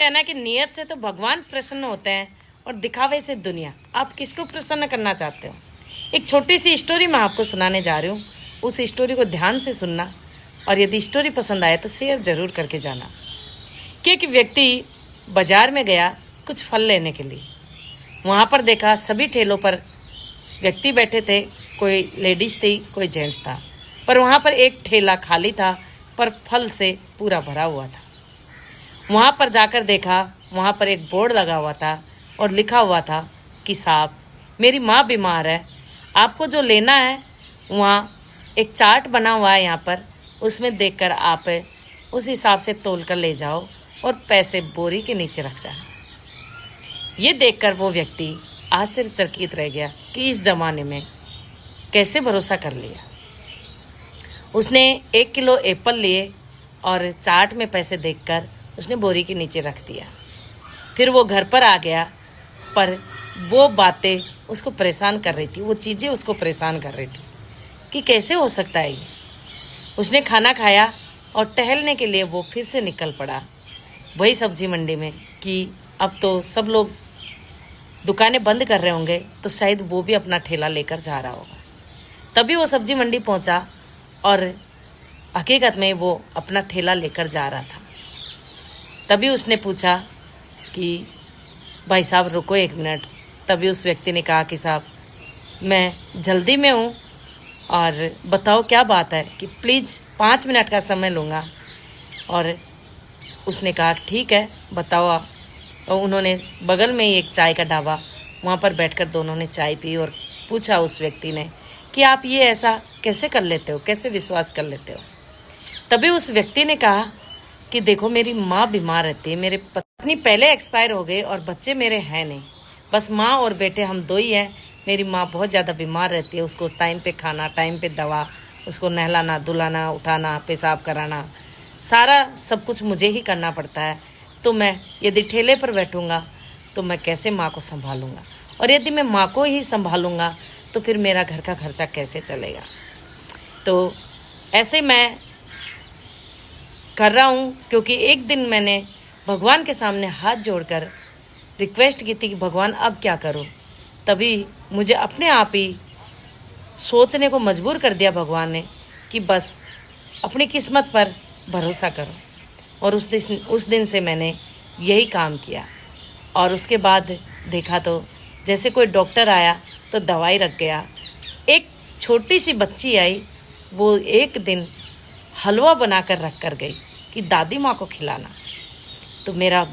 है ना कि नियत से तो भगवान प्रसन्न होते हैं और दिखावे से दुनिया। आप किसको प्रसन्न करना चाहते हो? एक छोटी सी स्टोरी मैं आपको सुनाने जा रही हूँ। उस स्टोरी को ध्यान से सुनना और यदि स्टोरी पसंद आए तो शेयर जरूर करके जाना। कि एक व्यक्ति बाजार में गया कुछ फल लेने के लिए। वहाँ पर देखा सभी ठेलों पर व्यक्ति बैठे थे, कोई लेडीज थी, कोई जेंट्स था, पर वहाँ पर एक ठेला खाली था पर फल से पूरा भरा हुआ था। वहाँ पर जाकर देखा, वहाँ पर एक बोर्ड लगा हुआ था और लिखा हुआ था कि साहब मेरी माँ बीमार है, आपको जो लेना है वहाँ एक चार्ट बना हुआ है यहाँ पर, उसमें देखकर आप उस हिसाब से तोल कर ले जाओ और पैसे बोरी के नीचे रख जाओ। ये देखकर वो व्यक्ति आश्चर्यचकित रह गया कि इस जमाने में कैसे भरोसा कर लिया। उसने 1 किलो एप्पल लिए और चार्ट में पैसे देखकर उसने बोरी के नीचे रख दिया। फिर वो घर पर आ गया, पर वो बातें उसको परेशान कर रही थी, वो चीज़ें उसको परेशान कर रही थी कि कैसे हो सकता है ये। उसने खाना खाया और टहलने के लिए वो फिर से निकल पड़ा वही सब्जी मंडी में कि अब तो सब लोग दुकानें बंद कर रहे होंगे, तो शायद वो भी अपना ठेला लेकर जा रहा होगा। तभी वो सब्जी मंडी पहुंचा और हकीकत में वो अपना ठेला लेकर जा रहा था। तभी उसने पूछा कि भाई साहब रुको 1 मिनट। तभी उस व्यक्ति ने कहा कि साहब मैं जल्दी में हूँ और बताओ क्या बात है, कि प्लीज़ 5 मिनट का समय लूँगा। और उसने कहा ठीक है बताओ आप। और उन्होंने बगल में ही एक चाय का ढाबा, वहाँ पर बैठकर दोनों ने चाय पी और पूछा उस व्यक्ति ने कि आप ये ऐसा कैसे कर लेते हो, कैसे विश्वास कर लेते हो। तभी उस व्यक्ति ने कहा कि देखो मेरी माँ बीमार रहती है, मेरे पत्नी पहले एक्सपायर हो गए और बच्चे मेरे हैं नहीं, बस माँ और बेटे हम 2 ही हैं। मेरी माँ बहुत ज़्यादा बीमार रहती है, उसको टाइम पे खाना, टाइम पे दवा, उसको नहलाना धुलाना, उठाना, पेशाब कराना, सारा सब कुछ मुझे ही करना पड़ता है। तो मैं यदि ठेले पर बैठूँगा तो मैं कैसे माँ को संभालूँगा, और यदि मैं माँ को ही संभालूँगा तो फिर मेरा घर का खर्चा कैसे चलेगा। तो ऐसे मैं कर रहा हूँ क्योंकि एक दिन मैंने भगवान के सामने हाथ जोड़कर रिक्वेस्ट की थी कि भगवान अब क्या करूँ। तभी मुझे अपने आप ही सोचने को मजबूर कर दिया भगवान ने कि बस अपनी किस्मत पर भरोसा करो। और उस दिन से मैंने यही काम किया। और उसके बाद देखा तो जैसे कोई डॉक्टर आया तो दवाई रख गया। एक छोटी सी बच्ची आई, वो एक दिन हलवा बनाकर रख कर गई कि दादी माँ को खिलाना। तो मेरा